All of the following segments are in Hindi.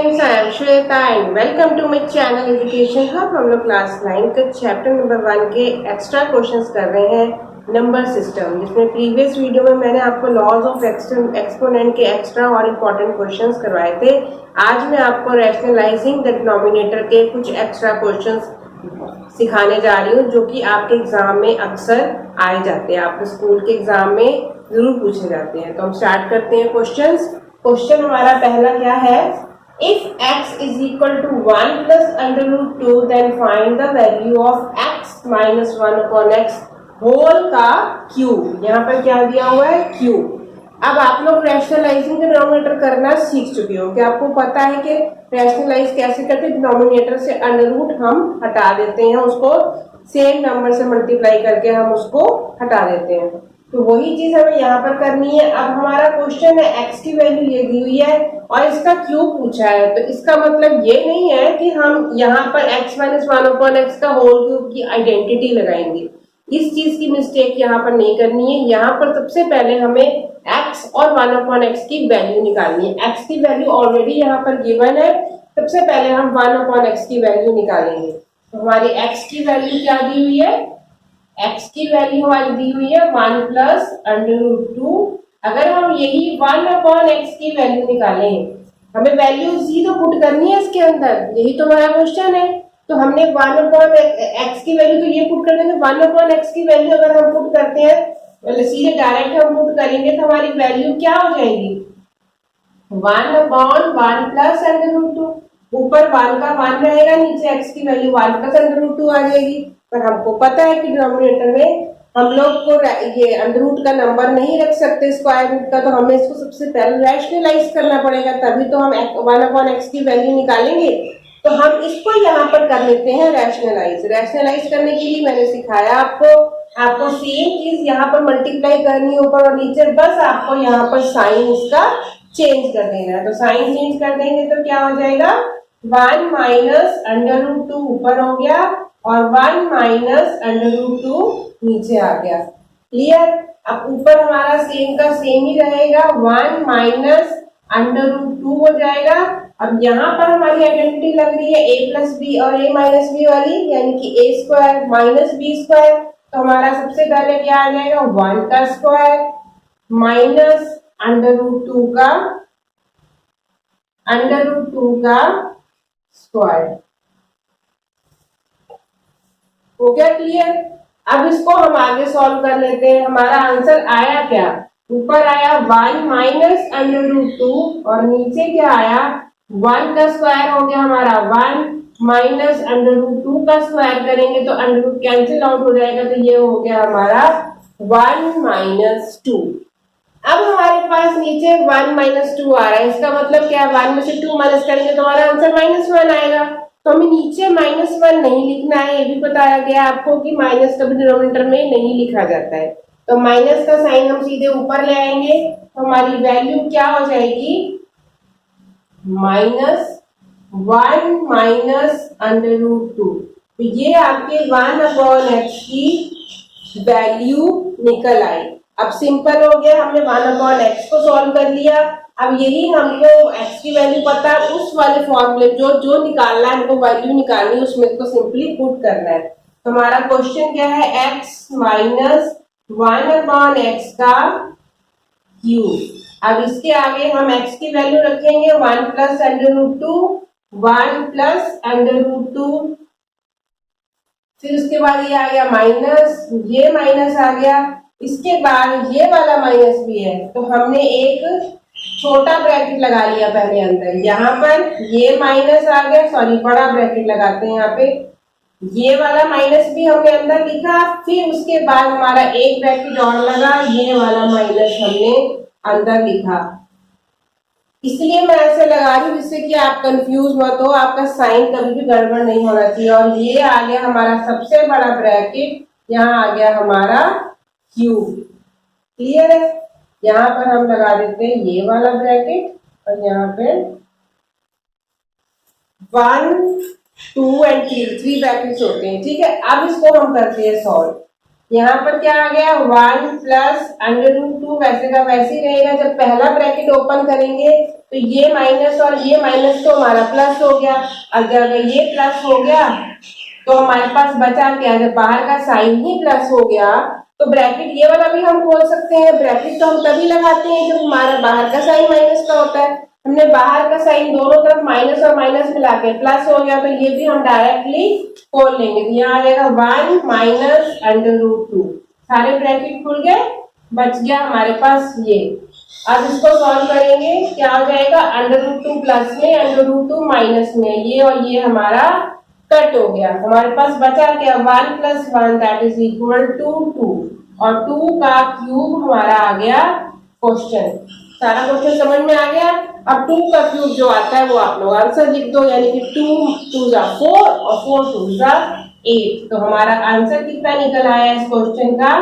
Friends, I am Shweta and welcome to my channel education hub. हम लोग क्लास 9 के चैप्टर नंबर 1 के एक्स्ट्रा क्वेश्चंस कर रहे हैं नंबर सिस्टम, जिसमें प्रीवियस वीडियो में मैंने आपको लॉज ऑफ एक्सपोनेंट के एक्स्ट्रा और इम्पोर्टेंट क्वेश्चंस करवाए थे। आज मैं आपको रैशनलाइजिंग द डिनोमिनेटर के कुछ एक्स्ट्रा क्वेश्चंस सिखाने जा रही हूँ, जो कि आपके एग्जाम में अक्सर आए जाते हैं, आपके स्कूल के एग्जाम में जरूर पूछे जाते हैं। तो हम स्टार्ट करते हैं क्वेश्चंस। क्वेश्चन हमारा पहला क्या है? If x is equal to 1 plus under root 2, then find the value of x minus 1 upon x whole का क्यूब। यहाँ पर क्या दिया हुआ है? क्यूब। अब आप लोग रैशनलाइजिंग डिनोमिनेटर करना सीख चुके हो कि आपको पता है कि रैशनलाइज कैसे करते हैं। डिनोमिनेटर से अंडर रूट हम हटा देते हैं, उसको सेम नंबर से मल्टीप्लाई करके हम उसको हटा देते हैं। तो वही चीज हमें यहाँ पर करनी है। अब हमारा क्वेश्चन है x की वैल्यू ये दी हुई है और इसका क्यूब पूछा है, तो इसका मतलब ये नहीं है कि हम यहाँ पर x माइनस 1 अपॉन एक्स का होल क्यूब की आइडेंटिटी लगाएंगे। इस चीज की मिस्टेक यहाँ पर नहीं करनी है। यहाँ पर सबसे पहले हमें x और 1 अपॉन एक्स की वैल्यू निकालनी है। x की वैल्यू ऑलरेडी यहाँ पर गिवन है, सबसे पहले हम 1 अपॉन एक्स की वैल्यू निकालेंगे। तो हमारी x की वैल्यू क्या दी हुई है? x की वैल्यू हमारी दी हुई है 1 प्लस अंडर रूट 2। अगर हम यही 1 अपॉन एक्स की वैल्यू निकालें, हमें वैल्यू जी तो पुट करनी है इसके अंदर, यही तो हमारा क्वेश्चन है। तो हमने 1 अपॉन एक्स की वैल्यू तो ये पुट कर देंगे। 1 अपॉन एक्स की वैल्यू अगर हम पुट करते हैं, मतलब सीधे डायरेक्ट हम पुट करेंगे, तो हमारी वैल्यू क्या हो जाएगी? 1 अपॉन 1 प्लस अंडर रूट 2। ऊपर 1 का 1 रहेगा, नीचे x की वैल्यू 1 प्लस अंडर रूट 2 आ जाएगी। पर हमको पता है कि डिनोमिनेटर में हम लोग को ये अंडर रूट का नंबर नहीं रख सकते, स्क्वायर रूट का, तो हमें इसको सबसे पहले रैशनलाइज करना पड़ेगा, तभी तो हम 1 अपॉन एक्स की वैल्यू निकालेंगे। तो हम इसको यहाँ पर कर लेते हैं रैशनलाइज। रैशनलाइज करने के लिए मैंने सिखाया आपको सेम चीज यहाँ पर मल्टीप्लाई करनी है ऊपर और नीचे, बस आपको यहाँ पर साइन इसका चेंज कर देना है। तो साइन चेंज कर देंगे तो क्या हो जाएगा? 1 माइनस अंडर रूट 2 ऊपर हो गया और 1 माइनस अंडर रूट 2 नीचे आ गया। क्लियर? अब ऊपर हमारा सेम का सेम ही रहेगा, 1 माइनस अंडर रूट 2 हो जाएगा। अब यहाँ पर हमारी आइडेंटिटी लग रही है a प्लस बी और a माइनस बी वाली, यानी कि a square minus b square. तो हमारा सबसे पहले क्या आ जाएगा? 1 का स्क्वायर माइनस अंडर रूट 2 का स्क्वायर। हो गया क्लियर? अब इसको हम आगे सॉल्व कर लेते हैं। हमारा आंसर आया क्या? ऊपर आया 1 माइनस अंडर रूट 2 और नीचे क्या आया? 1 का स्क्वायर हो गया हमारा 1 माइनस अंडर रूट 2 का स्क्वायर करेंगे तो अंडर रूट कैंसिल आउट हो जाएगा, तो ये हो गया हमारा 1 माइनस 2। अब हमारे पास नीचे 1 माइनस 2 आ रहा है, इसका मतलब क्या है? 1 में से 2 माइनस करेंगे तो हमारा आंसर -1 आएगा। तो हमें नीचे -1 नहीं लिखना है, ये भी बताया गया आपको कि माइनस कभी डिनोमिनेटर में नहीं लिखा जाता है। तो माइनस का साइन हम सीधे ऊपर ले आएंगे, तो हमारी वैल्यू क्या हो जाएगी? -1 माइनस अंडर रूट 2। तो ये आपके 1 अपॉन एक्स की वैल्यू निकल आई। अब सिंपल हो गया, हमने 1 अपॉन एक्स को सॉल्व कर लिया। अब यही हमको x की वैल्यू पता है, उस वाले फॉर्मूले जो निकालना है, हमको वैल्यू निकालनी है, उसमें को सिंपली पुट करना है। तो हमारा क्वेश्चन क्या है? x माइनस 1 अपॉन एक्स का क्यूब। अब इसके आगे हम x की वैल्यू रखेंगे 1 plus under root 2, 1 plus under root 2, फिर उसके बाद ये आ गया माइनस, ये माइनस आ गया, इसके बाद ये वाला माइनस भी है, तो हमने एक छोटा ब्रैकेट लगा लिया पहले अंदर। यहाँ पर ये माइनस आ गया, सॉरी बड़ा ब्रैकेट लगाते हैं यहाँ पे, ये वाला माइनस भी हमने अंदर लिखा, फिर उसके बाद हमारा एक ब्रैकेट और लगा, ये वाला माइनस हमने अंदर लिखा। इसलिए मैं ऐसे लगा रही हूँ जिससे कि आप कंफ्यूज मत हो, आपका साइन कभी भी गड़बड़ नहीं होना चाहिए। और ये आ गया हमारा सबसे बड़ा ब्रैकेट, यहाँ आ गया हमारा क्यूब। क्लियर है? यहाँ पर हम लगा देते हैं ये वाला ब्रैकेट और यहाँ पे 1 2 एंड 3 ब्रैकेट्स होते हैं। ठीक है, अब इसको हम करते हैं सॉल्व। यहाँ पर क्या आ गया 1 प्लस अंडर रूट 2 वैसे का वैसे ही रहेगा। जब पहला ब्रैकेट ओपन करेंगे तो ये माइनस और ये माइनस तो हमारा प्लस हो गया। अगर ये प्लस हो गया तो हमारे पास बचा क्या, जब बाहर का साइन ही प्लस हो गया तो ब्रैकेट ये वाला भी हम खोल सकते हैं। ब्रैकेट तो हम तभी लगाते हैं जब हमारा बाहर का साइन माइनस का होता है। हमने बाहर का साइन दोनों तरफ माइनस और माइनस मिला के प्लस हो गया तो ये भी हम डायरेक्टली खोल लेंगे। तो यहाँ आ जाएगा 1 माइनस अंडर रूट 2, सारे ब्रैकेट खुल गए, बच गया हमारे पास ये। अब इसको सॉल्व करेंगे, क्या हो जाएगा अंडर रूट 2 प्लस में अंडर रूट 2 माइनस में, ये और ये हमारा कट हो गया। हमारे पास बचा क्या 1 plus 1 that is equal to 2 और 2 का क्यूब हमारा आ गया क्वेश्चन। सारा क्वेश्चन समझ में आ गया। अब 2 का क्यूब जो आता है वो आप लोग आंसर लिख दो, यानी कि 2 2 जा 4 और 4 2 जा 8। तो हमारा आंसर कितना निकल आया इस क्वेश्चन का,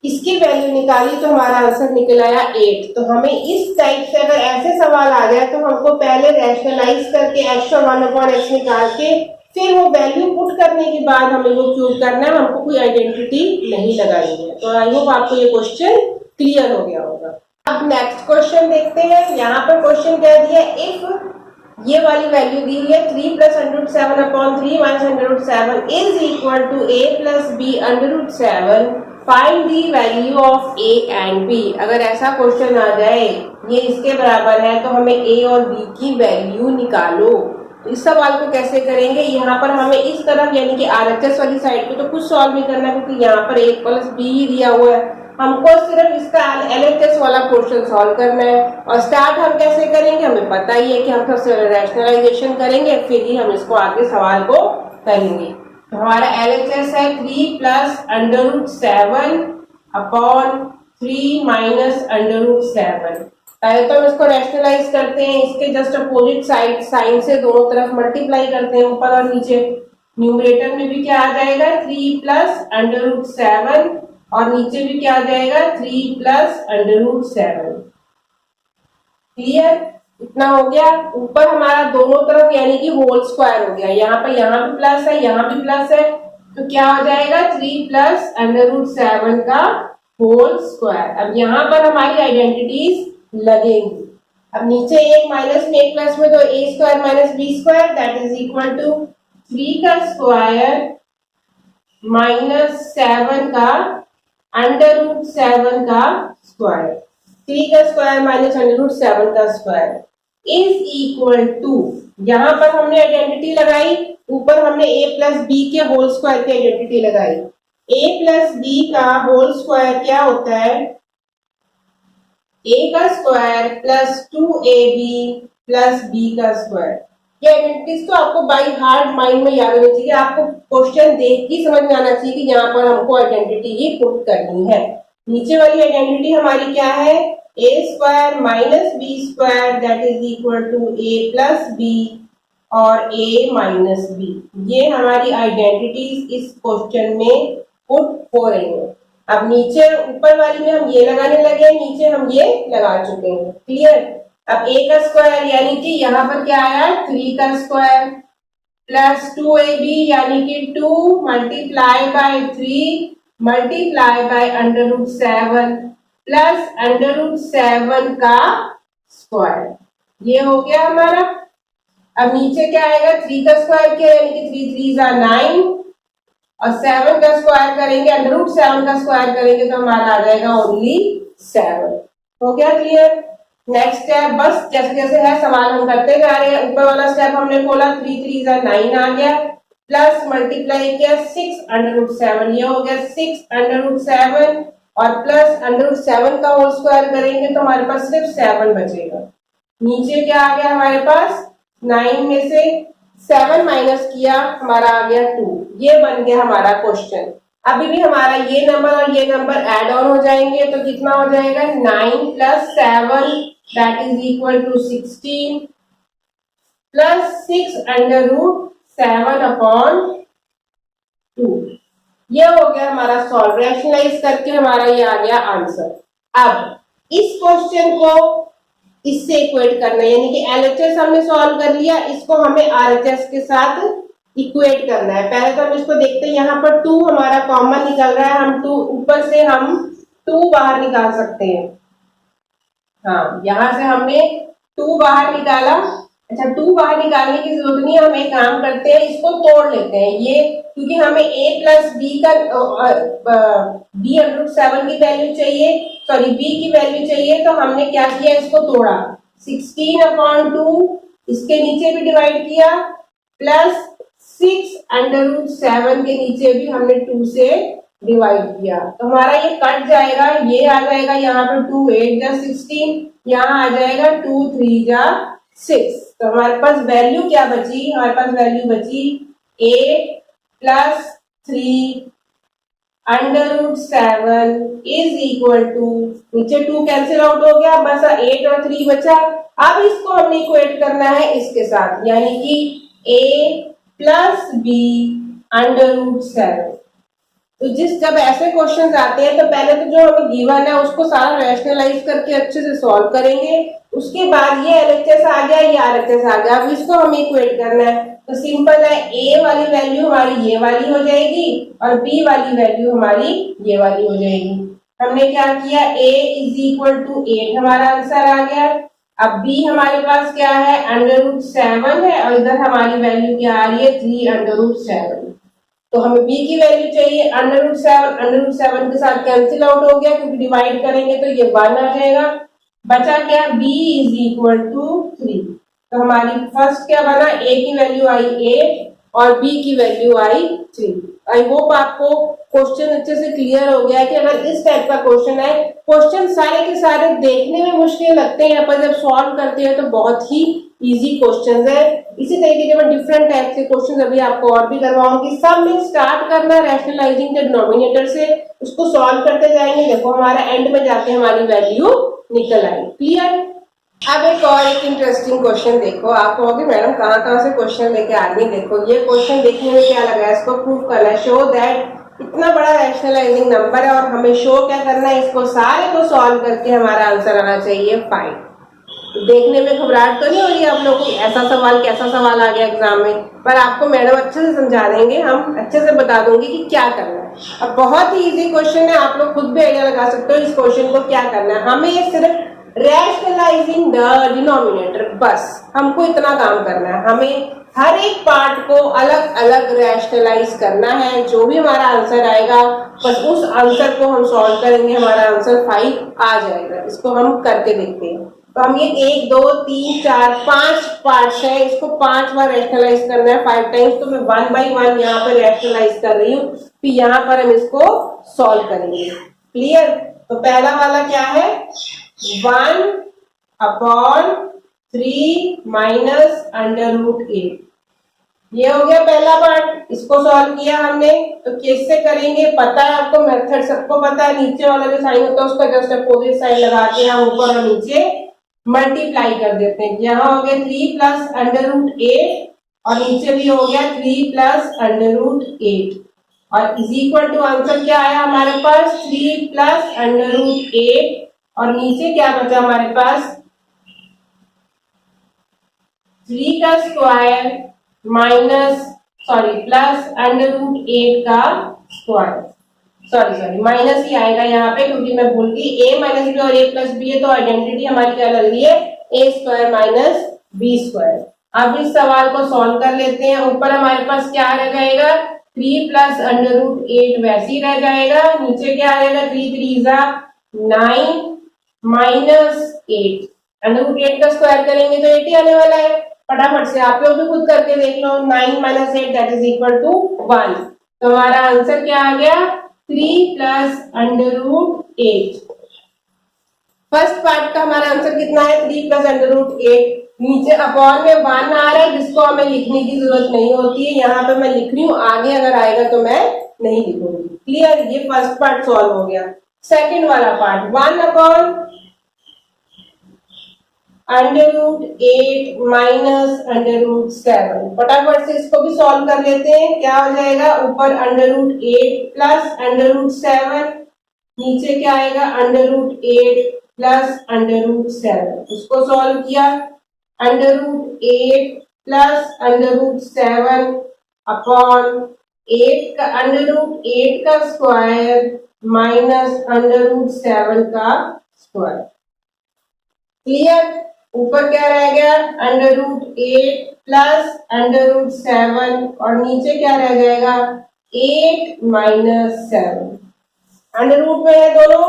इसकी वैल्यू निकाली तो हमारा आंसर निकल आया 8। तो हमें इस टाइप से अगर ऐसे सवाल आ जाए तो हमको पहले रैशनलाइज करके x और 1/x निकाल के फिर वो वैल्यू पुट करने के बाद हमें वो क्यूब करना है, हमको कोई आइडेंटिटी नहीं लगानी है। तो आई होप आपको ये क्वेश्चन क्लियर हो गया होगा। अब नेक्स्ट क्वेश्चन देखते हैं। यहाँ पर क्वेश्चन कह दिया इफ ये वाली वैल्यू दी हुई है 3 plus under root 7 upon 3 minus under root 7 is equal to a plus b under root 7, find the value of a and b। अगर ऐसा क्वेश्चन आ जाए ये इसके बराबर है तो हमें a और b की वैल्यू निकालो। तो इस सवाल को कैसे करेंगे, यहाँ पर हमें इस तरफ यानी कि RHS वाली साइड को तो कुछ सॉल्व नहीं करना क्योंकि यहाँ पर a प्लस b ही दिया हुआ है। हमको सिर्फ इसका LHS वाला क्वेश्चन सॉल्व करना है। और स्टार्ट हम कैसे करेंगे, हमें पता ही है कि हम सबसे रैशनलाइजेशन करेंगे फिर ही हम इसको आगे सवाल को करेंगे। तो हमारा LHS है 3 plus under root 7 upon 3 minus under root 7। पहले तो हम इसको रैशनलाइज करते हैं, इसके जस्ट अपोजिट साइड साइन से दोनों तरफ मल्टीप्लाई करते हैं ऊपर और नीचे। न्यूमरेटर में भी क्या आ जाएगा 3 प्लस अंडर रूट 7 और नीचे भी क्या आ जाएगा 3 प्लस अंडर रूट 7। क्लियर, इतना हो गया। ऊपर हमारा दोनों तरफ यानी कि होल स्क्वायर हो गया, यहाँ भी प्लस है यहाँ भी प्लस है तो क्या हो जाएगा 3 प्लस अंडर रूट 7 का होल स्क्वायर। अब यहाँ पर हमारी आइडेंटिटीज लगेंगी। अब नीचे एक माइनस में एक प्लस में तो a square minus b square that is equal to 3 का स्क्वायर माइनस 7 का अंडर रूट 7 का स्क्वायर। 3 का स्क्वायर माइनस अंडर रूट 7 का स्क्वायर इज इक्वल टू, यहाँ पर हमने आइडेंटिटी लगाई, ऊपर हमने a प्लस बी के होल स्क्वायर की आइडेंटिटी लगाई। a प्लस बी का होल स्क्वायर क्या होता है a का square plus 2ab plus b का स्क्वायर। ये आइडेंटिटीज तो आपको बाय हार्ट माइंड में याद होनी चाहिए, आपको क्वेश्चन देख के समझ में आना चाहिए कि यहाँ पर हमको आइडेंटिटी ही पुट करनी है। नीचे वाली आइडेंटिटी हमारी क्या है a square minus b square that is equal to a plus b और a माइनस बी। ये हमारी आइडेंटिटीज इस क्वेश्चन में पुट हो रही है। अब नीचे ऊपर वाली में हम ये लगाने लगे, नीचे हम ये लगा चुके हैं। क्लियर। अब a का स्क्वायर यानी कि यहाँ पर क्या आया 3 का स्क्वायर प्लस 2ab यानी कि 2 multiply by 3 multiply by under root 7 plus under root 7 का स्क्वायर। ये हो गया हमारा। अब नीचे क्या आएगा 3 का स्क्वायर क्या यानी कि 3 3 जा 9 और 7 का स्क्वायर करेंगे अंडर रूट 7 का स्क्वायर करेंगे तो हमारा आ जाएगा ओनली 7। हो गया क्लियर। नेक्स्ट स्टेप बस जैसे जैसे है सवाल हम करते जा रहे हैं। ऊपर वाला स्टेप हमने खोला 3 3 जा 9 आ गया प्लस मल्टीप्लाई किया 6 अंडर रूट 7, ये हो गया 6 अंडर रूट 7 और प्लस अंडर रूट 7 का होल स्क्वायर करेंगे तो हमारे पास सिर्फ 7 बचेगा। नीचे क्या आ गया हमारे पास 9 में से 7 माइनस किया हमारा आ गया 2। ये बन गया हमारा क्वेश्चन। अभी भी हमारा ये नंबर और ये नंबर ऐड ऑन हो जाएंगे तो कितना हो जाएगा 9 plus 7 that is equal to 16 plus 6 under root 7 upon 2। ये हो गया हमारा सॉल्व। रैशनलाइज करके हमारा ये आ गया आंसर। अब इस क्वेश्चन को इससे इक्वेट करना है यानी कि LHS हमने सॉल्व कर लिया, इसको हमें RHS के साथ इक्वेट करना है। पहले तो हम इसको देखते हैं, यहाँ पर 2 हमारा कॉमन निकल रहा है, हम 2 ऊपर से हम 2 बाहर निकाल सकते हैं। हाँ, यहां से हमने 2 बाहर निकाला। अच्छा, 2 बाहर निकालने की जरूरत नहीं है, हम एक काम करते हैं, इसको तोड़ लेते हैं। ये क्योंकि हमें a प्लस बी का बी अंडर 7 की वैल्यू चाहिए, सॉरी b की वैल्यू चाहिए, तो हमने क्या किया, इसको तोड़ा। 16/2 इसके नीचे भी डिवाइड किया, प्लस 6/7 के नीचे भी हमने 2 से डिवाइड किया, तो हमारा ये कट जाएगा, ये आ जाएगा यहाँ पर 2 8 जा 16, यहाँ आ जाएगा 2 3 जा 6। तो हमारे पास वैल्यू क्या बची, हमारे पास वैल्यू बची 8 प्लस 3 √7 इज इक्वल टू, नीचे 2 कैंसिल आउट हो गया, बस 8 और 3 बचा। अब इसको हमने इक्वेट करना है इसके साथ, यानी कि a प्लस बी √7। तो जब ऐसे क्वेश्चन आते हैं तो पहले तो जो हमें गिवन है उसको सारा रैशनलाइज करके अच्छे से सॉल्व करेंगे, उसके बाद ये एलएचएस आ गया, ये आरएचएस आ गया, अब इसको हमें इक्वेट करना है। तो सिंपल है, a वाली वैल्यू हमारी ये वाली हो जाएगी और b वाली वैल्यू हमारी ये वाली हो जाएगी। हमने क्या किया, a इज इक्वल टू 8 हमारा आंसर आ गया। अब b हमारे पास क्या है, √7 है, और इधर हमारी वैल्यू क्या आ रही है, 3/7। तो हमें b की वैल्यू चाहिए, √7 के साथ कैंसिल आउट हो गया क्योंकि डिवाइड करेंगे तो ये 1 आ जाएगा। बचा क्या, b इज इक्वल टू 3। तो हमारी फर्स्ट क्या बना, a की वैल्यू आई 8 और b की वैल्यू आई 3। आई होप आपको क्वेश्चन अच्छे से क्लियर हो गया है कि अगर इस टाइप का क्वेश्चन है, क्वेश्चन सारे के सारे देखने में मुश्किल लगते हैं, पर जब सॉल्व करते हैं तो बहुत ही इजी क्वेश्चंस है। इसी तरीके के मैं डिफरेंट टाइप के क्वेश्चन अभी आपको और भी करवाऊंगी। सब में स्टार्ट करना रैशनलाइजिंग के डिनोमिनेटर से, उसको सॉल्व करते जाएंगे, देखो हमारा एंड में जाके हमारी वैल्यू निकल आई। क्लियर। अब एक इंटरेस्टिंग क्वेश्चन देखो, आप कहोगे मैडम कहाँ से क्वेश्चन लेके आ रही है। देखो ये क्वेश्चन देखने में क्या लगा है, इसको प्रूव करना है, शो दैट इतना बड़ा रैशनलाइजिंग नंबर है और हमें शो क्या करना है, इसको सारे को सॉल्व करके हमारा आंसर आना चाहिए 5। तो देखने में घबराहट तो नहीं हो रही आप लोगों को, ऐसा सवाल कैसा सवाल आ गया एग्जाम में, पर आपको मैडम अच्छे से समझा देंगे, हम अच्छे से बता दूंगी कि क्या करना है। अब बहुत ही इजी क्वेश्चन है, आप लोग खुद भी आइडिया लगा सकते हो इस क्वेश्चन को क्या करना है। हमें ये सिर्फ रैशनलाइजिंग द डिनोमिनेटर, बस हमको इतना काम करना है। हमें हर एक पार्ट को अलग अलग रैशनलाइज करना है, जो भी हमारा आंसर आएगा बस उस आंसर को हम सॉल्व करेंगे, हमारा आंसर 5 आ जाएगा। इसको हम करके देखते हैं। तो हम ये 1 2 3 4 5 पार्ट्स है, इसको 5 बार रैशनलाइज करना है 5 टाइम्स। तो मैं 1 बाय 1 यहाँ पर रैशनलाइज कर रही हूँ, फिर यहाँ पर हम इसको सॉल्व करेंगे। क्लियर। तो पहला वाला क्या है, 1/3 माइनस √8, ये हो गया पहला पार्ट। इसको सॉल्व किया हमने, तो कैसे करेंगे पता है आपको, मेथड सबको पता है। नीचे वाला जो साइन होता है उसका जस्ट अपोजिट साइन लगा के हम ऊपर और नीचे मल्टीप्लाई कर देते हैं। यहाँ हो गया 3 प्लस √8 और नीचे भी हो गया 3 प्लस √8 और इज इक्वल टू आंसर क्या आया हमारे पास, 3 प्लस √8 और नीचे क्या बचा हमारे पास, 3 का स्क्वायर माइनस प्लस √8 का स्क्वायर, सॉरी माइनस ही आएगा यहाँ पे क्योंकि मैं भूल गई, a माइनस बी और a प्लस बी है, तो आइडेंटिटी हमारी क्या लग रही है, a square minus b square. अब इस सवाल को सॉल्व कर लेते हैं। ऊपर हमारे पास क्या रह जाएगा, 3 प्लस √8 वैसे ही रह जाएगा, नीचे क्या आ जाएगा, 3 3 9 माइनस 8, √8 का स्क्वायर करेंगे तो 80 आने वाला है। फटाफट से आप लोग भी खुद करके देख लो, 9 minus 8 that is equal to 1। तो हमारा आंसर क्या आ गया, 3 प्लस √8। फर्स्ट पार्ट का हमारा आंसर कितना है, 3 प्लस √8। नीचे अपॉन में 1 आ रहा है जिसको हमें लिखने की जरूरत नहीं होती है, यहाँ पे मैं लिख रही हूँ, आगे अगर आएगा तो मैं नहीं लिखूंगी। क्लियर, ये फर्स्ट पार्ट सॉल्व हो गया। सेकेंड वाला पार्ट, 1/√8 माइनस √7। फटाफट से इसको भी सॉल्व कर लेते हैं। क्या हो जाएगा, ऊपर √8 प्लस √7, नीचे क्या आएगा, √8 प्लस √7। इसको सॉल्व किया, √8 प्लस √7 अपॉन 8 का √8 का स्क्वायर माइनस √7 का स्क्वायर। क्लियर? ऊपर क्या रह गया? √8 प्लस √7 और नीचे क्या रह जाएगा? 8 माइनस 7। अंडर रूट में है दोनों,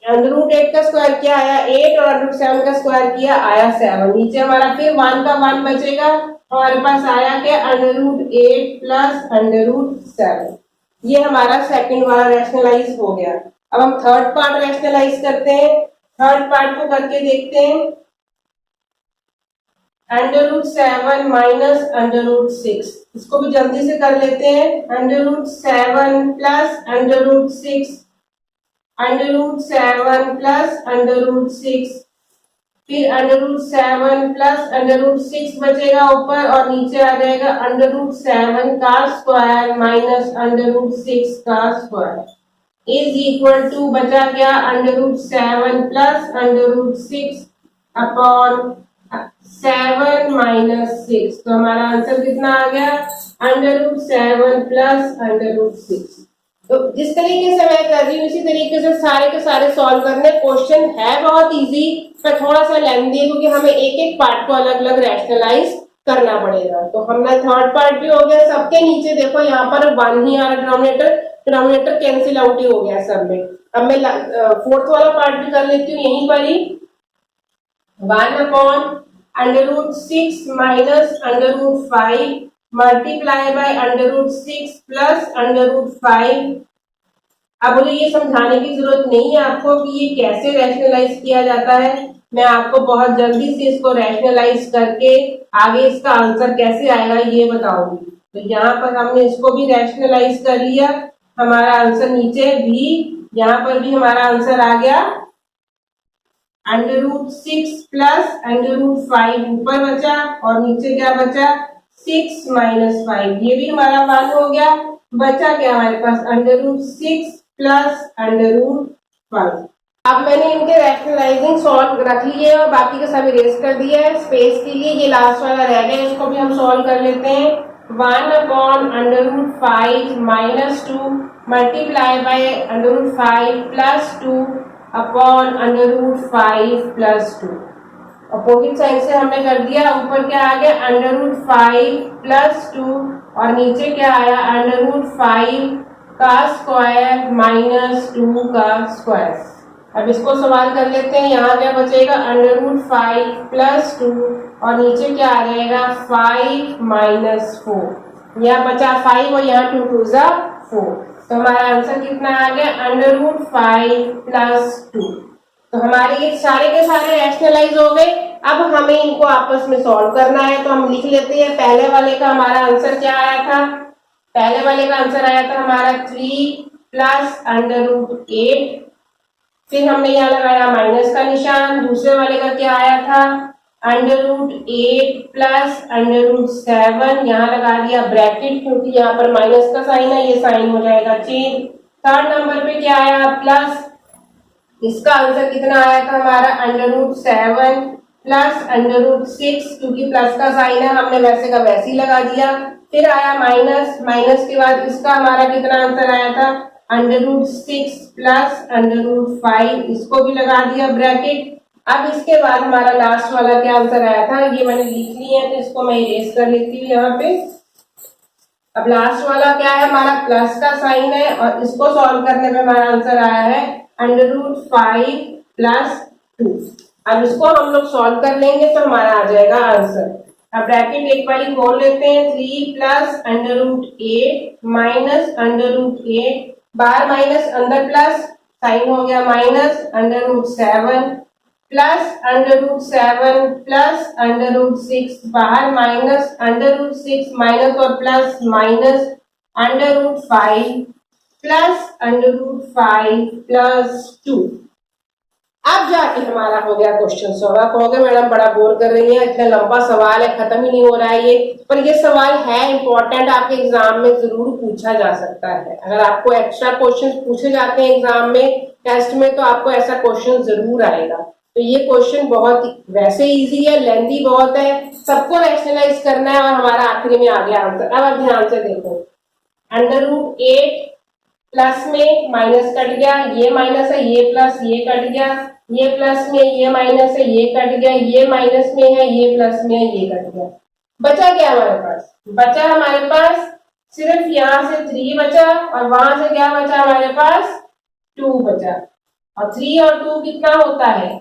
√8 का स्क्वायर किया आया 8 और √7 का स्क्वायर किया आया 7। नीचे हमारा फिर 1 का 1 बचेगा और हमारे पास आया क्या? √8 प्लस √7। ये हमारा सेकंड वाला रैशनलाइज हो गया। अब हम थर्ड पार्ट रैशनलाइज करते हैं। थर्ड पार्ट को करके देखते हैं। √7 माइनस √6, इसको भी जल्दी से कर लेते हैं। √7 प्लस √6, √7 प्लस √6, फिर √7 प्लस √6 बचेगा ऊपर और नीचे आ जाएगा √7 का स्क्वायर माइनस √6 का स्क्वायर इज इक्वल टू बचा क्या? √7 प्लस √6 अपॉन 7 माइनस 6। तो हमारा आंसर कितना आ गया? √7 प्लस √6। तो जिस तरीके से मैं कर रही हूँ इसी तरीके से सारे के सारे सॉल्व करने। क्वेश्चन है बहुत इजी पर थोड़ा सा लेंथी है क्योंकि हमें एक एक पार्ट को अलग अलग रैशनलाइज करना पड़ेगा। तो हमने थर्ड पार्ट भी हो गया। सबके नीचे देखो यहाँ पर 1 ही आ रहा, डिनोमिनेटर कैंसिल आउट ही हो गया सब में। अब मैं फोर्थ वाला पार्ट भी कर लेती हूँ यहीं पर ही। 1 upon √6 minus √5 multiply by √6 plus √5। अब मुझे ये समझाने की जरूरत नहीं है आपको कि ये कैसे रैशनलाइज किया जाता है। मैं आपको बहुत जल्दी से इसको रैशनलाइज करके आगे इसका आंसर कैसे आएगा ये बताऊंगी। तो यहाँ पर हमने इसको भी रैशनलाइज कर लिया। हमारा आंसर नीचे भी, यहाँ पर भी हमारा आंसर आ गया √6 प्लस √5 ऊपर बचा और नीचे क्या बचा? 6 माइनस 5। ये भी हमारा 1 हो गया। बचा क्या हमारे पास? √6 प्लस √5। अब मैंने इनके रैशनलाइजिंग सॉल्व रख लिए और बाकी का सब इरेज कर दिया है स्पेस के लिए। ये लास्ट वाला रह गया, इसको भी हम सॉल्व कर लेते हैं। 1 upon √5 minus 2 multiply bye √5 plus 2 upon √5 plus 2। Opposite side से हमने कर दिया। ऊपर क्या आ गया? √5 प्लस 2 और नीचे क्या आया? √5 का स्क्वायर माइनस 2 का स्क्वायर। अब इसको सवाल कर लेते हैं। यहाँ क्या बचेगा? √5 प्लस 2 और नीचे क्या आ जाएगा? 5 माइनस 4। यहाँ बचा 5 और यहाँ 2 2 जा 4। तो हमारा आंसर कितना आ गया? √5 प्लस 2। तो हमारे ये सारे के सारे रैशनलाइज हो गए। अब हमें इनको आपस में सॉल्व करना है तो हम लिख लेते हैं। पहले वाले का हमारा आंसर क्या आया था? पहले वाले का आंसर आया था हमारा 3 प्लस √8। फिर हमने यहाँ लगाया माइनस का निशान। दूसरे वाले का क्या आया था? √8 प्लस √7, यहाँ लगा दिया ब्रैकेट क्योंकि यहाँ पर माइनस का साइन है, ये साइन हो जाएगा चेंज। थर्ड नंबर पे क्या आया? प्लस। इसका आंसर कितना आया था हमारा? √7 प्लस √6 क्योंकि प्लस का साइन है हमने वैसे का वैसे ही लगा दिया। फिर आया माइनस। माइनस के बाद इसका हमारा कितना आंसर आया था? √6 प्लस √5, इसको भी लगा दिया ब्रैकेट। अब इसके बाद हमारा लास्ट वाला क्या आंसर आया था ये मैंने लिख लिया है तो इसको मैं इरेज कर लेती हूँ यहाँ पे। अब लास्ट वाला क्या है? हमारा प्लस का साइन है और इसको सॉल्व करने में हमारा आंसर आया है √5 प्लस 2। अब इसको हम लोग सॉल्व कर लेंगे तो हमारा आ जाएगा आंसर। अब ब्रैकेट एक बार खोल लेते हैं। 3 प्लस √8 माइनस √8, बाहर माइनस अंदर प्लस, साइन हो गया माइनस √7 प्लस √7 प्लस √6, बाहर माइनस √6 माइनस और प्लस माइनस √5 प्लस √5 प्लस 2। अब जाके हमारा हो गया क्वेश्चन सॉल्व। आप कहोगे मैडम बड़ा बोर कर रही है, इतना लंबा सवाल है, खत्म ही नहीं हो रहा है ये। पर ये सवाल है इंपॉर्टेंट, आपके एग्जाम में जरूर पूछा जा सकता है। अगर आपको एक्स्ट्रा क्वेश्चन पूछे जाते हैं एग्जाम में, टेस्ट में, तो आपको ऐसा क्वेश्चन जरूर आएगा। तो ये क्वेश्चन बहुत वैसे इजी है, लेंथी बहुत है, सबको रैशनलाइज करना है और हमारा आखिरी में आ गया आंसर। अब आप ध्यान से देखो, √8 प्लस में माइनस कट गया, ये माइनस है, ये प्लस, ये कट गया, ये प्लस में, ये माइनस है, ये कट गया, ये माइनस में है, ये प्लस में है, ये कट गया। बचा क्या हमारे पास? बचा हमारे पास सिर्फ यहां से 3 बचा और वहां से क्या बचा हमारे पास? 2 बचा। और 3 और 2 कितना होता है?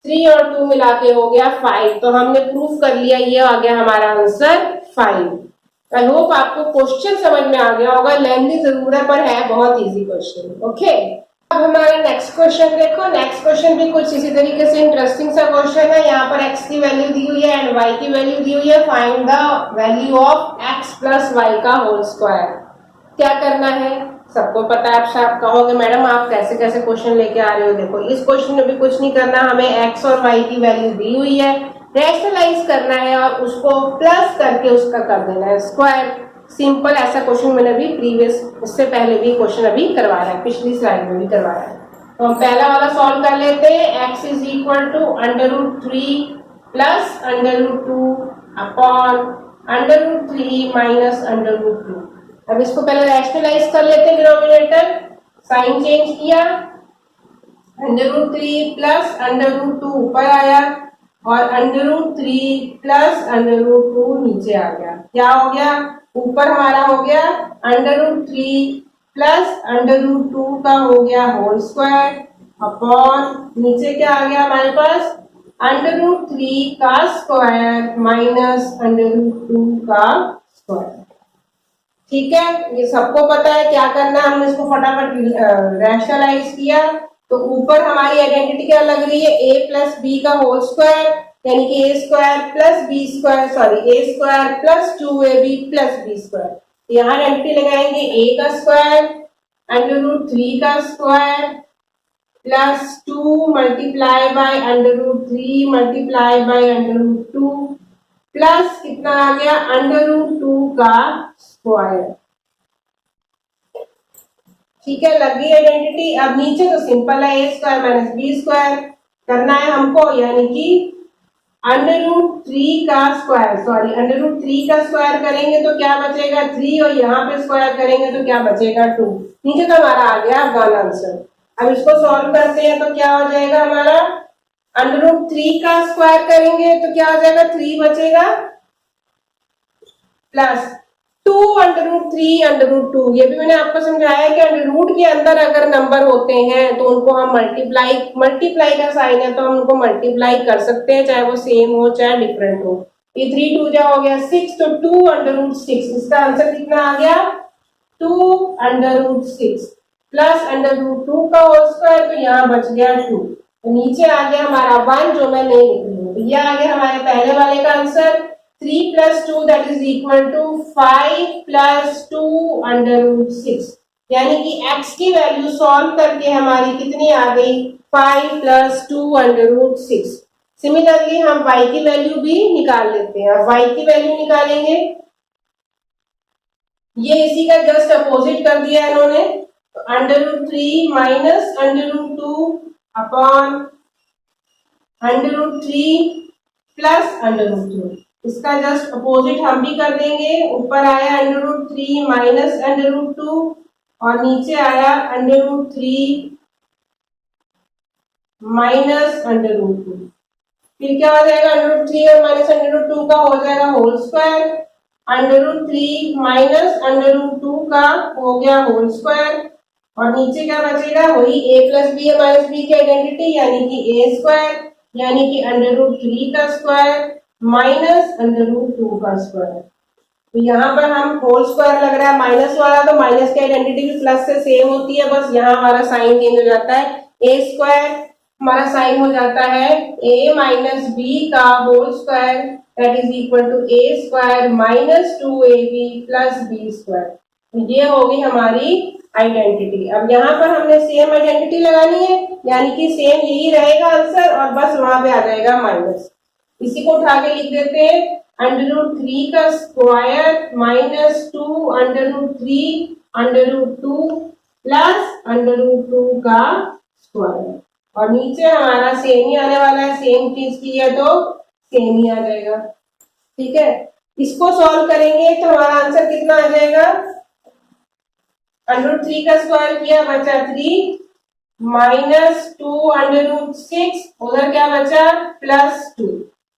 3 और 2 मिला के हो गया 5। तो हमने प्रूफ कर लिया, ये आ गया हमारा आंसर 5। आई होप आपको क्वेश्चन समझ में आ गया होगा, लेंथी जरूर है पर है बहुत इजी क्वेश्चन। ओके, अब हमारा नेक्स्ट क्वेश्चन देखो। नेक्स्ट क्वेश्चन भी कुछ इसी तरीके से इंटरेस्टिंग सा क्वेश्चन है। यहाँ पर x की वैल्यू दी हुई है एंड y की वैल्यू दी हुई है। Find the value of x plus y का होल स्क्वायर। क्या करना है? सबको पता है। आप कहोगे मैडम आप कैसे कैसे क्वेश्चन लेके आ रहे हो। देखो, इस क्वेश्चन में भी कुछ नहीं करना, हमें x और y की वैल्यू दी हुई है, रैशनलाइज करना है और उसको प्लस करके उसका कर देना है स्क्वायर। सिंपल, ऐसा क्वेश्चन मैंने अभी प्रीवियस, इससे पहले भी क्वेश्चन अभी करवाया है, पिछली स्लाइड में भी करवाया है। तो हम पहला वाला सॉल्व कर लेते हैं। x is equal to √3 plus √2 upon √3 minus √2। अब इसको पहले रैशनलाइज कर लेते हैं, डिनोमिनेटर साइन चेंज किया, √3 प्लस √2 ऊपर आया और √3 प्लस √2 नीचे आ गया। क्या हो गया? ऊपर हमारा हो गया √3 प्लस √2 का हो गया होल स्क्वायर अपॉन नीचे क्या आ गया हमारे पास? √3 का स्क्वायर माइनस √2 का स्क्वायर। ठीक है, ये सबको पता है क्या करना है। हमने इसको फटाफट रैशनलाइज किया तो ऊपर हमारी आइडेंटिटी क्या लग रही है? a प्लस बी का होल स्क्वायर, यानी कि a square plus b square, sorry a square plus 2ab plus b square. यहाँ आइडेंटिटी लगाएंगे a का स्क्वायर √3 का square plus 2 multiply by √3 multiply by √2 plus कितना आ गया? √2 का स्क्वायर। ठीक है, लग गई आइडेंटिटी। अब नीचे तो सिंपल है, a square minus b square करना है हमको, यानी कि √3 का स्क्वायर, सॉरी √3 का स्क्वायर करेंगे तो क्या बचेगा? 3 और यहाँ पे स्क्वायर करेंगे तो क्या बचेगा? 2। नीचे तो हमारा आ गया वन आंसर। अब इसको सॉल्व करते हैं तो क्या हो जाएगा हमारा? √3 का स्क्वायर करेंगे तो क्या हो जाएगा? 3 बचेगा प्लस 2 √3 √2। ये भी मैंने आपको समझाया कि रूट के अंदर अगर नंबर होते हैं तो उनको हम मल्टीप्लाई का साइन है तो हम उनको मल्टीप्लाई कर सकते हैं, चाहे वो सेम हो चाहे डिफरेंट हो। ये 3 2 जा हो गया 6, तो 2 √6। इसका आंसर कितना आ गया? 2 √6 प्लस √2 का होल स्क्वायर, तो यहाँ बच गया 2। तो नीचे आ गया हमारा 1 जो मैं नहीं लिख रही हूँ। तो ये आ गया हमारे पहले वाले का answer. 3 plus 2 that is equal to 5 plus 2 √6, यानी कि x की वैल्यू सॉल्व करके हमारी कितनी आ गई? 5 plus 2 √6। सिमिलरली हम y की वैल्यू भी निकाल लेते हैं। अब y की वैल्यू निकालेंगे, ये इसी का जस्ट अपोजिट कर दिया इन्होंने, तो √3 माइनस √2 अपॉन √3 प्लस √2। इसका जस्ट अपोजिट हम भी कर देंगे। ऊपर आया √3 माइनस √2 और नीचे आया √3 माइनस √2। फिर क्या हो जाएगा? √3 और माइनस √2 का हो जाएगा होल स्क्वायर, √3 माइनस √2 का हो गया होल स्क्वायर और नीचे क्या बचेगा? वही a प्लस बी है माइनस बी की आइडेंटिटी, यानी कि a स्क्वायर, यानी कि √3 का स्क्वायर माइनस √2 का स्क्वायर। तो यहाँ पर हम होल स्क्वायर लग रहा है माइनस वाला, तो माइनस की आइडेंटिटी भी प्लस से सेम होती है, बस यहाँ हमारा साइन चेंज हो जाता है। a स्क्वायर हमारा साइन हो जाता है a माइनस बी का whole square that is equal to a square minus 2ab plus b square. तो ये होगी हमारी आइडेंटिटी। अब यहाँ पर हमने सेम आइडेंटिटी लगानी है, यानी कि सेम यही रहेगा आंसर और बस वहां पे आ जाएगा माइनस। इसी को उठा के लिख देते हैं, √3 का स्क्वायर माइनस 2 √3 √2 प्लस √2 का स्क्वायर और नीचे हमारा सेम ही आने वाला है, सेम चीज की है तो सेम ही आ जाएगा। ठीक है, इसको सॉल्व करेंगे तो हमारा आंसर कितना आ जाएगा, √3 का स्क्वायर किया बचा 3 माइनस 2 √6, उधर क्या बचा +2,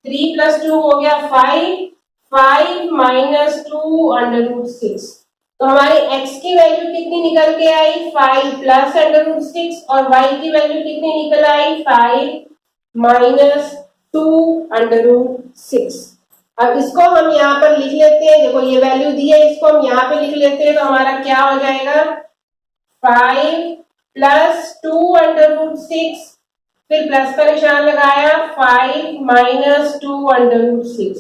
3 + 2 हो गया 5, 5 माइनस 2 √6। तो हमारी x की वैल्यू कितनी निकल के आई, 5 प्लस √6, और y की वैल्यू कितनी निकल आई, 5 माइनस 2 √6। अब इसको हम यहाँ पर लिख लेते हैं, देखो ये वैल्यू दी है, इसको हम यहाँ पे लिख लेते हैं तो हमारा क्या हो जाएगा, 5 प्लस 2 √6, फिर प्लस का निशान लगाया, 5 माइनस 2 √6,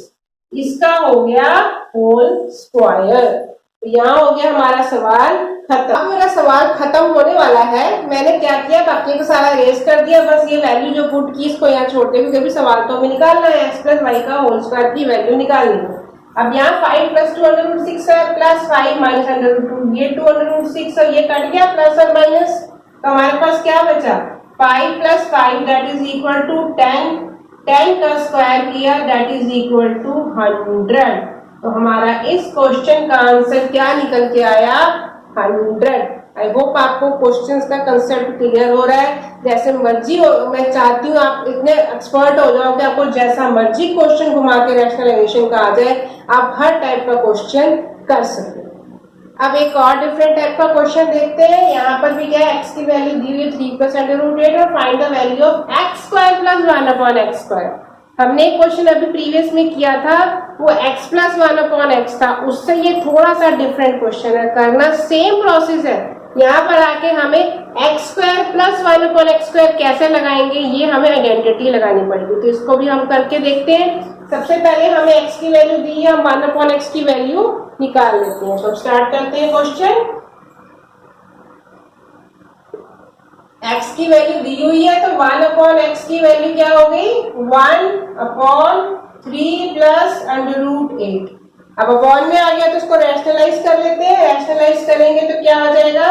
इसका हो गया होल स्क्वायर। तो यहाँ हो गया हमारा सवाल खत्म। अब मेरा सवाल खत्म होने वाला है, मैंने क्या किया, बाकी को सारा रेस कर दिया, बस ये वैल्यू जो पुट की इसको यहाँ छोड़ के, क्योंकि सवाल तो हमें निकालना है, x + y का होल स्क्वायर की वैल्यू निकालनी है। अब यहाँ 5 + 2 √6 है, प्लस 5 माइनस √2, ये 2 √6 और ये कट गया प्लस और माइनस, तो हमारे पास क्या बचा, 5 + 5 दैट इज इक्वल टू 10, 10 का स्क्वायर किया दैट इज इक्वल टू 100। तो हमारा इस क्वेश्चन का आंसर क्या निकल के आया, 100। आई होप आपको क्वेश्चंस का कंसेप्ट क्लियर हो रहा है। जैसे मर्जी हो, मैं चाहती हूँ आप इतने एक्सपर्ट हो जाओ कि आपको जैसा मर्जी क्वेश्चन घुमा के रैशनलाइजेशन का आ जाए, आप हर टाइप का क्वेश्चन कर सकते हैं। अब एक और डिफरेंट टाइप का क्वेश्चन देखते हैं। यहाँ पर भी क्या है, x की वैल्यू दी हुई है 3 + √8 और find the value of x² + 1/x²। हमने एक क्वेश्चन अभी प्रीवियस में किया था, वो x + 1/x था, उससे ये थोड़ा सा डिफरेंट क्वेश्चन है, करना सेम प्रोसेस है। यहाँ पर आके हमें x² + 1/x² कैसे लगाएंगे, ये हमें आइडेंटिटी लगानी पड़ेगी, तो इसको भी हम करके देखते हैं। सबसे पहले हमें x की वैल्यू दी है, हम 1/x की वैल्यू निकाल लेते हैं। तो स्टार्ट करते हैं क्वेश्चन। x की वैल्यू दी हुई है, तो 1/x की वैल्यू क्या हो गई, 1/3 प्लस √8। अब अपॉन में आ गया तो इसको रैशनलाइज कर लेते हैं, रैशनलाइज करेंगे तो क्या हो जाएगा,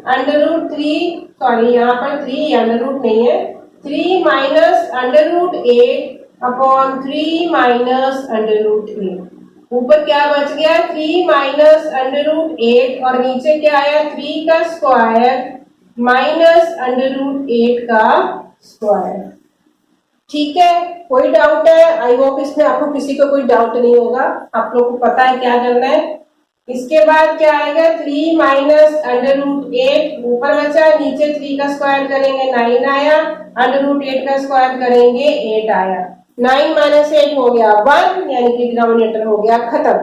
√3, सॉरी यहाँ पर 3 √ नहीं है, 3 माइनस √8/3 माइनस √8। ऊपर क्या बच गया, 3 माइनस √8 और नीचे क्या आया, 3 का स्क्वायर माइनस √8 का स्क्वायर। ठीक है, कोई डाउट है, आई होप इसमें आपको किसी को कोई डाउट नहीं होगा, आप लोग को पता है क्या करना है। इसके बाद क्या आएगा, 3 माइनस √8 ऊपर बचा, नीचे 3 का स्क्वायर करेंगे 9 आया, √8 का स्क्वायर करेंगे 8 आया, 9 माइनस 8 हो गया 1, यानी कि डिनोमिनेटर हो गया खत्म।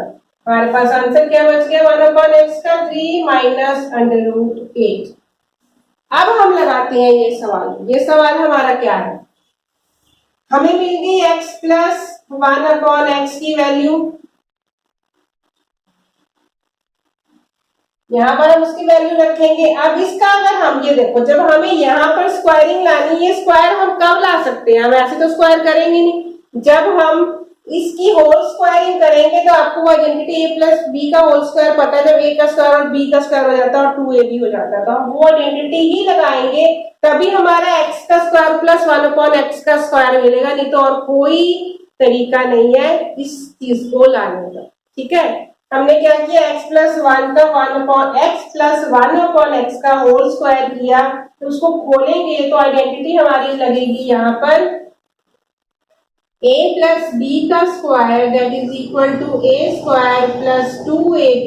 हमारे पास आंसर क्या बच गया, 1/x का 3 माइनस √8। अब हम लगाते हैं ये सवाल, ये सवाल हमारा क्या है, हमें मिल गई x + 1/x की वैल्यू, यहाँ पर हम उसकी वैल्यू रखेंगे। अब इसका अगर हम ये देखो, जब हमें यहाँ पर स्क्वायरिंग लानी है, स्क्वायर हम कब ला सकते हैं, हम ऐसे तो स्क्वायर करेंगे नहीं, जब हम इसकी होल स्क्वायरिंग करेंगे तो आपको आइडेंटिटी a + b का होल स्क्वायर पता है, जब a का स्क्वायर और b का स्क्वायर हो जाता है और 2ab हो जाता है, तो हम वो आइडेंटिटी ही लगाएंगे, तभी हमारा x का स्क्वायर प्लस 1/x का स्क्वायर मिलेगा, नहीं तो और कोई तरीका नहीं है इस चीज को लाने का। ठीक है, हमने क्या किया, x + 1 का 1/x का होल स्क्वायर किया, तो उसको खोलेंगे तो आइडेंटिटी हमारी लगेगी यहाँ पर a + b का square that is equal to a² + 2ab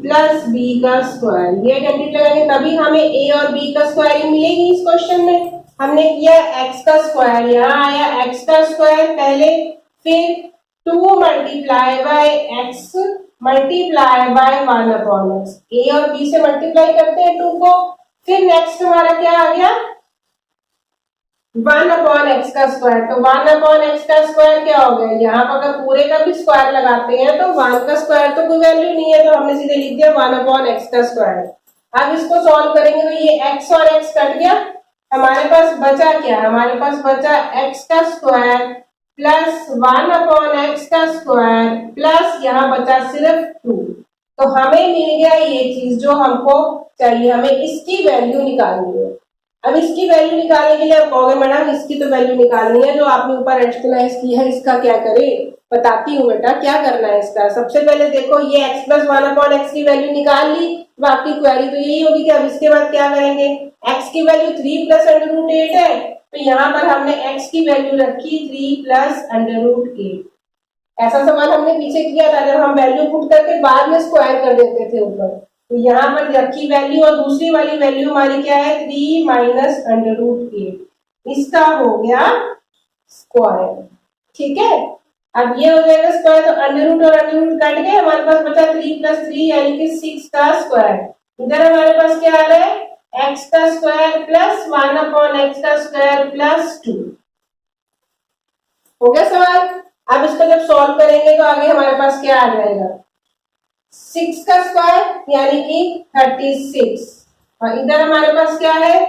+ b का स्क्वायर। ये आइडेंटिटी लगाएंगे तभी हमें a और b का स्क्वायर मिलेगी। इस क्वेश्चन में हमने किया x का स्क्वायर, यहाँ आया x का स्क्वायर पहले, फिर 2 multiply bye x multiply by 1/x, a और b से मल्टीप्लाई करते हैं 2 को, फिर नेक्स्ट हमारा क्या आ गया, 1/x का स्क्वायर। तो 1/x का स्क्वायर क्या हो गया, यहाँ पर अगर पूरे का भी स्क्वायर लगाते हैं तो 1 का स्क्वायर तो कोई वैल्यू नहीं है, तो हमने सीधे लिख दिया 1/x का स्क्वायर। अब इसको सॉल्व करेंगे तो ये x और x कट गया, हमारे पास बचा क्या, हमारे पास बचा x का स्क्वायर प्लस 1/x का स्क्वायर प्लस यहाँ बचा सिर्फ 2। तो हमें मिल गया ये चीज जो हमको चाहिए, हमें इसकी वैल्यू निकालनी है। अब इसकी वैल्यू निकालने के लिए आप कहोगे मैडम इसकी तो वैल्यू निकालनी है, जो आपने ऊपर एक्सप्लेनाइज की है इसका क्या करें? बताती हूँ बेटा क्या करना है इसका। सबसे पहले देखो ये x प्लस 1/x की वैल्यू निकाल ली, तो आपकी क्वेरी तो यही होगी कि अब इसके बाद क्या करेंगे? x की वैल्यू 3 प्लस √8 है, तो यहाँ पर हमने x की वैल्यू रखी 3 प्लस √8। ऐसा सवाल हमने पीछे किया था जब हम वैल्यू पुट करके बाद में स्क्वायर कर देते थे ऊपर। तो यहाँ पर रखी वैल्यू और दूसरी वाली वैल्यू हमारी क्या है? 3 माइनस √8, इसका हो गया स्क्वायर। ठीक है, अब ये हो जाएगा स्क्वायर, तो अंडर रूट और अंडर रूट कट गए, हमारे पास बचा 3 प्लस 3 यानी कि 6 का स्क्वायर। इधर हमारे पास क्या आ रहा है? x का स्क्वायर प्लस 1/x का स्क्वायर प्लस 2। हो गया सवाल। अब इसको जब सॉल्व करेंगे तो आगे हमारे पास क्या आ जाएगा? 6 का स्क्वायर यानी कि 36, और इधर हमारे पास क्या है?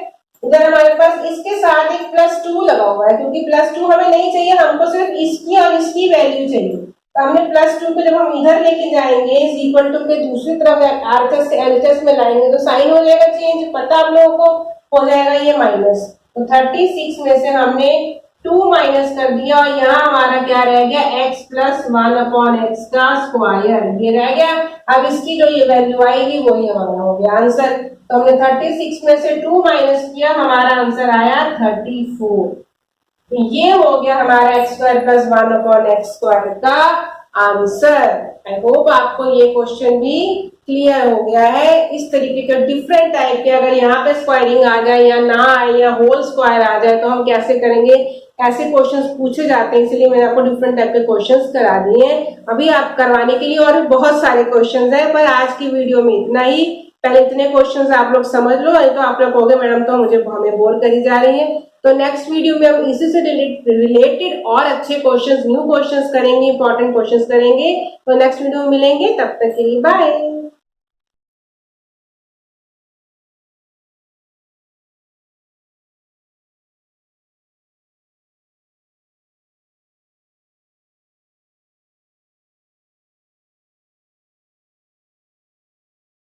इधर हमारे पास इसके साथ एक +2 लगा हुआ है, क्योंकि +2 हमें नहीं चाहिए, हमको सिर्फ इसकी और इसकी वैल्यू चाहिए। तो हमने +2 को जब हम इधर लेके जाएंगे इज इक्वल टू के दूसरी तरफ आरएचएस से एलएचएस में लाएंगे तो साइन हो जाएगा चेंज, पता आप लोगों को, हो जाएगा ये माइनस। तो 36 में से हमने 2 माइनस कर दिया और यहाँ हमारा क्या रह गया? x प्लस 1/x का स्क्वायर, ये रह गया। अब इसकी जो ये वैल्यू आएगी वही हमारा हो गया आंसर। तो हमने 36 में से 2 माइनस किया, हमारा आंसर आया 34। तो ये हो गया हमारा x² प्लस 1/x स्क्वायर का आंसर। आई होप आपको ये क्वेश्चन भी क्लियर हो गया है। इस तरीके के डिफरेंट टाइप के अगर यहाँ पे स्क्वायरिंग आ जाए या ना आए या होल स्क्वायर आ जाए तो हम कैसे करेंगे, ऐसे क्वेश्चंस पूछे जाते हैं, इसलिए मैंने आपको डिफरेंट टाइप के क्वेश्चंस करा दिए हैं। अभी आप करवाने के लिए और बहुत सारे क्वेश्चंस हैं, पर आज की वीडियो में इतना ही। पहले इतने क्वेश्चंस आप लोग समझ लो, नहीं तो आप लोग कहोगे मैडम तो मुझे हमें बोर करी जा रही है। तो नेक्स्ट वीडियो में हम इसी से रिलेटेड और अच्छे क्वेश्चंस, न्यू क्वेश्चंस करेंगे, इंपॉर्टेंट क्वेश्चंस करेंगे। तो नेक्स्ट वीडियो में मिलेंगे, तब तक के लिए बाय।